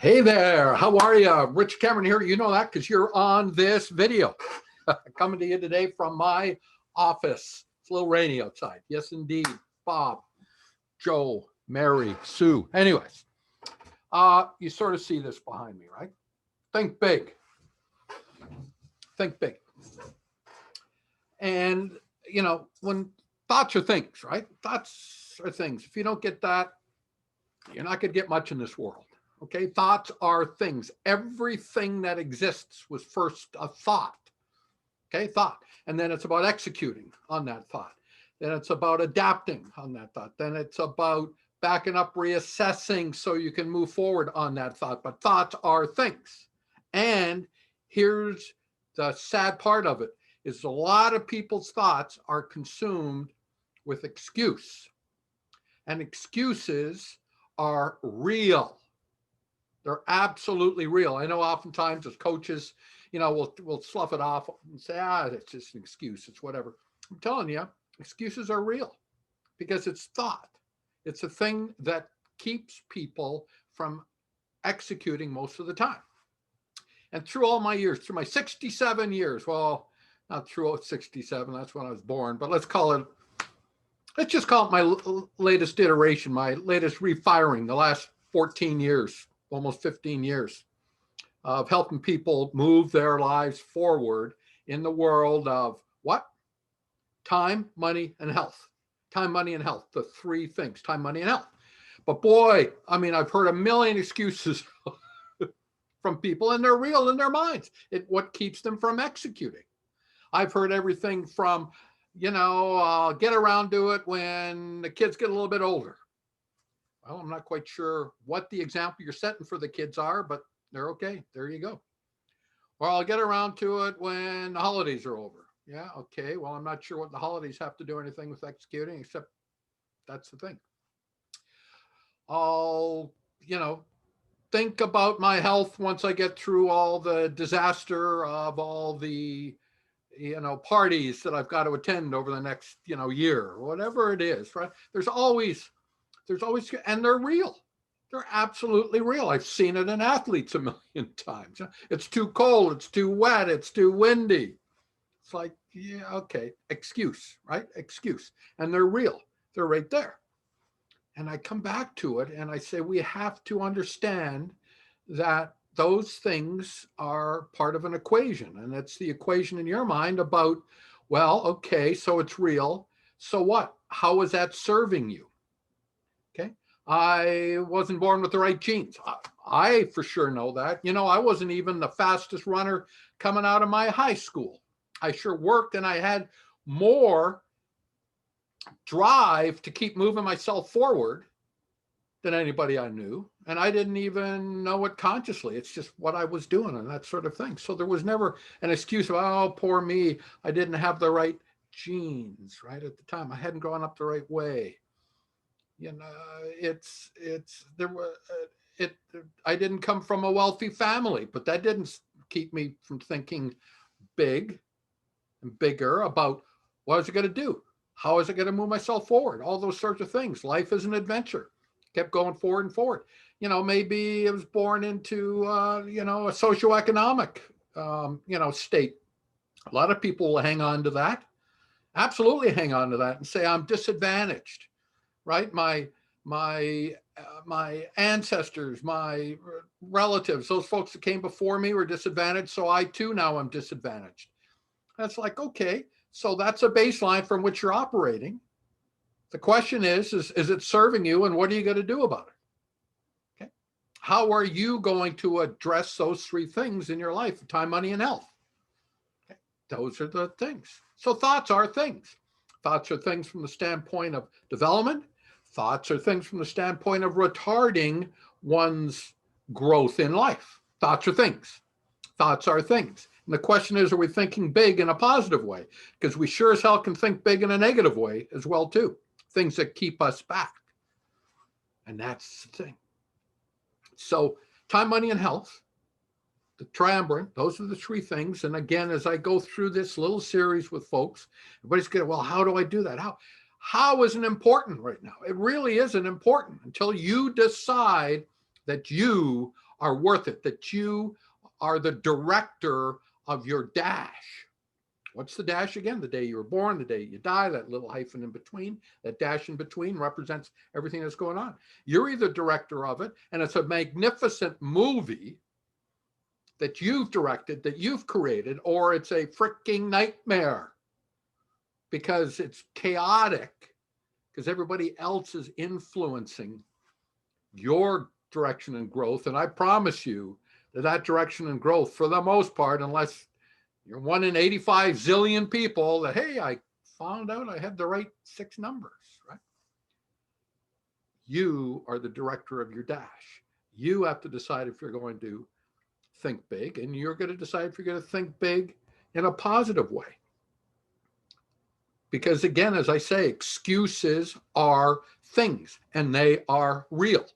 Hey there, how are you? Rich Cameron here. You know that because you're on this video. Coming to you today from my office. It's a little rainy outside. Yes, indeed. Bob, Joe, Mary, Sue. Anyways, you sort of see this behind me, right? Think big. Think big. And, when thoughts are things, right? Thoughts are things. If you don't get that, you're not going to get much in this world. Okay, thoughts are things. Everything that exists was first a thought. Okay, thought. And then it's about executing on that thought. Then it's about adapting on that thought. Then it's about backing up, reassessing so you can move forward on that thought. But thoughts are things. And here's the sad part of it is a lot of people's thoughts are consumed with excuse. And excuses are real. They're absolutely real. I know oftentimes as coaches, we'll slough it off and say, it's just an excuse. It's whatever. I'm telling you, excuses are real because it's thought. It's a thing that keeps people from executing most of the time. And through all my years, through my 67 years, well, not through 67, that's when I was born, but let's just call it my latest iteration, my latest refiring, the last 14 years. Almost 15 years of helping people move their lives forward in the world of what? Time, money, and health. Time, money, and health. The three things, time, money, and health. But boy, I've heard a million excuses from people, and they're real in their minds. What keeps them from executing? I've heard everything from, I'll get around to it when the kids get a little bit older. Well, I'm not quite sure what the example you're setting for the kids are, but they're okay. There you go. Or I'll get around to it when the holidays are over. Yeah, okay. Well, I'm not sure what the holidays have to do anything with executing, except that's the thing. I'll, think about my health once I get through all the disaster of all the, parties that I've got to attend over the next, year, or whatever it is, right? There's always, and they're real. They're absolutely real. I've seen it in athletes a million times. It's too cold. It's too wet. It's too windy. It's like, yeah, okay. Excuse, right? Excuse. And they're real. They're right there. And I come back to it and I say, we have to understand that those things are part of an equation. And it's the equation in your mind about, well, okay, so it's real. So what? How is that serving you? Okay. I wasn't born with the right genes. I for sure know that. I wasn't even the fastest runner coming out of my high school. I sure worked and I had more drive to keep moving myself forward than anybody I knew. And I didn't even know it consciously. It's just what I was doing and that sort of thing. So there was never an excuse of, oh, poor me. I didn't have the right genes right at the time. I hadn't grown up the right way. I didn't come from a wealthy family, but that didn't keep me from thinking big and bigger about what was it going to do? How is it going to move myself forward? All those sorts of things. Life is an adventure. Kept going forward and forward. Maybe it was born into, a socioeconomic, state. A lot of people will hang on to that. Absolutely hang on to that and say, I'm disadvantaged. Right? My ancestors, my relatives, those folks that came before me were disadvantaged. So I too now am disadvantaged. That's like, okay, so that's a baseline from which you're operating. The question is it serving you and what are you going to do about it? Okay. How are you going to address those three things in your life? Time, money, and health. Okay. Those are the things. So thoughts are things. Thoughts are things from the standpoint of development. Thoughts are things from the standpoint of retarding one's growth in life. Thoughts are things. Thoughts are things. And the question is, are we thinking big in a positive way? Because we sure as hell can think big in a negative way as well, too. Things that keep us back. And that's the thing. So time, money, and health, the triumvirate, those are the three things. And again, as I go through this little series with folks, everybody's going, well, how do I do that? How isn't important right now? It really isn't important until you decide that you are worth it, that you are the director of your dash. What's the dash again? The day you were born, the day you die, that little hyphen in between, that dash in between represents everything that's going on. You're either director of it, and it's a magnificent movie that you've directed, that you've created, or it's a freaking nightmare because it's chaotic, because everybody else is influencing your direction and growth. And I promise you that that direction and growth, for the most part, unless you're one in 85 zillion people that, hey, I found out I had the right 6 numbers, right? You are the director of your dash. You have to decide if you're going to think big, and you're going to decide if you're going to think big in a positive way. Because again, as I say, excuses are things and they are real. The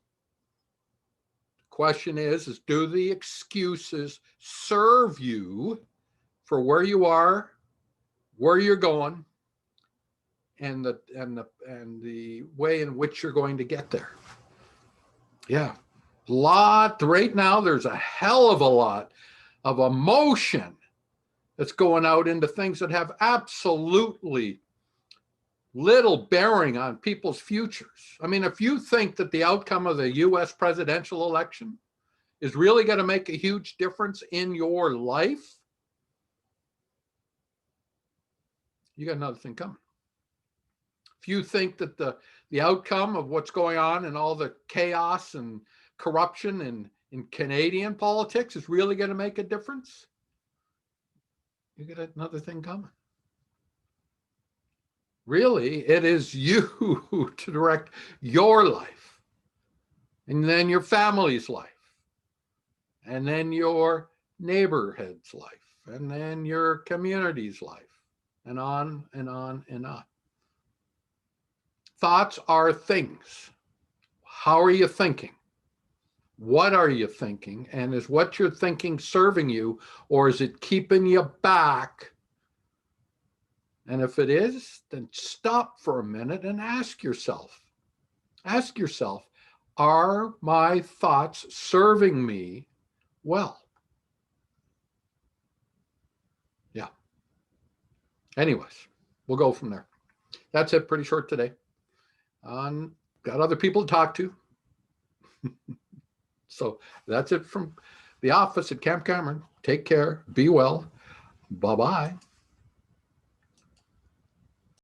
question is do the excuses serve you for where you are, where you're going, and the way in which you're going to get there? Yeah. Right now, there's a hell of a lot of emotion that's going out into things that have absolutely little bearing on people's futures. I mean, if you think that the outcome of the US presidential election is really going to make a huge difference in your life, you got another thing coming. If you think that the outcome of what's going on and all the chaos and corruption in Canadian politics is really going to make a difference, you got another thing coming. Really, it is you to direct your life, and then your family's life, and then your neighborhood's life, and then your community's life, and on and on and on. Thoughts are things. How are you thinking? What are you thinking? And is what you're thinking serving you, or is it keeping you back? And if it is, then stop for a minute and ask yourself, are my thoughts serving me well? Yeah. Anyways, we'll go from there. That's it. Pretty short today. Got other people to talk to. So that's it from the office at Camp Cameron. Take care. Be well. Bye-bye.